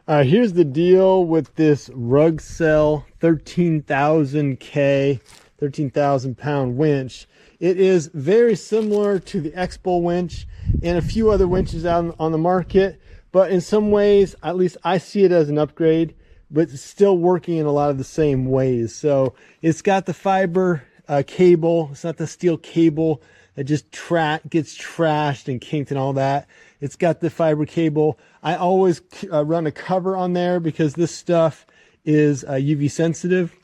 Here's the deal with this Rugcell 13,000 pound winch. It is very similar to the X-Bull winch and a few other winches out on the market, but in some ways, at least I see it as an upgrade, but it's still working in a lot of the same ways. So it's got the fiber cable. It's not the steel cable that just gets trashed and kinked and all that. It's got the fiber cable. I always run a cover on there because this stuff is UV sensitive.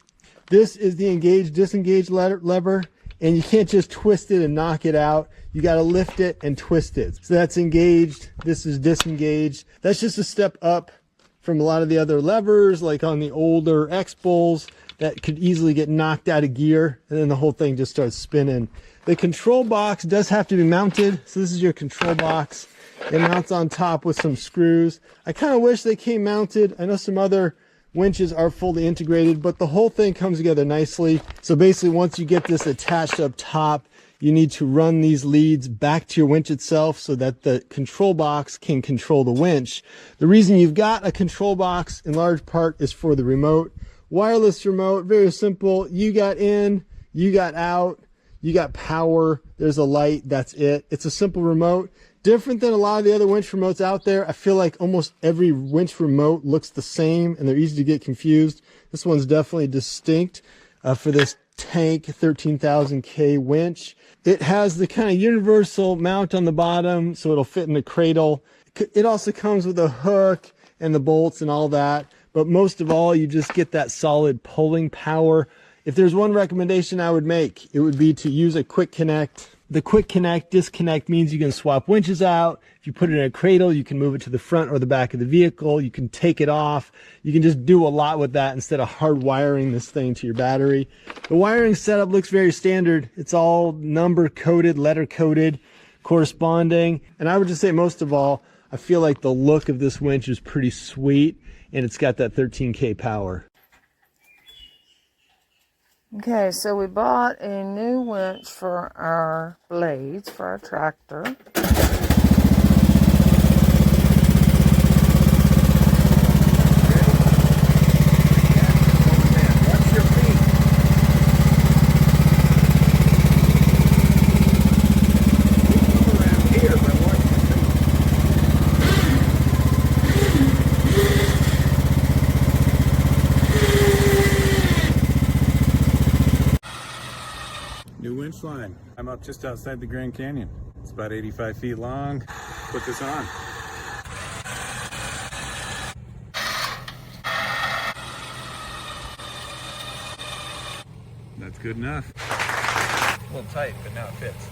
This is the disengage lever, and you can't just twist it and knock it out. You got to lift it and twist it. So that's engaged. This is disengaged. That's just a step up from a lot of the other levers, like on the older X-Bulls, that could easily get knocked out of gear, and then the whole thing just starts spinning. The control box does have to be mounted. So this is your control box. It mounts on top with some screws. I kind of wish they came mounted. I know some other winches are fully integrated, but the whole thing comes together nicely. So basically, once you get this attached up top, you need to run these leads back to your winch itself so that the control box can control the winch. The reason you've got a control box in large part is for the remote. Wireless remote, very simple. You got in, you got out, you got power, there's a light, that's it. It's a simple remote. Different than a lot of the other winch remotes out there. I feel like almost every winch remote looks the same and they're easy to get confused. This one's definitely distinct for this tank 13,000K winch. It has the kind of universal mount on the bottom, so it'll fit in the cradle. It also comes with a hook and the bolts and all that, but most of all, you just get that solid pulling power. If there's one recommendation I would make, it would be to use a quick connect. The quick connect, disconnect means you can swap winches out. If you put it in a cradle, you can move it to the front or the back of the vehicle. You can take it off. You can just do a lot with that instead of hard wiring this thing to your battery. The wiring setup looks very standard. It's all number coded, letter coded, corresponding. And I would just say most of all, I feel like the look of this winch is pretty sweet and it's got that 13K power. Okay, so we bought a new winch for our blades, for our tractor. New winch line. I'm up just outside the Grand Canyon. It's about 85 feet long. Put this on. That's good enough. A little tight, but now it fits.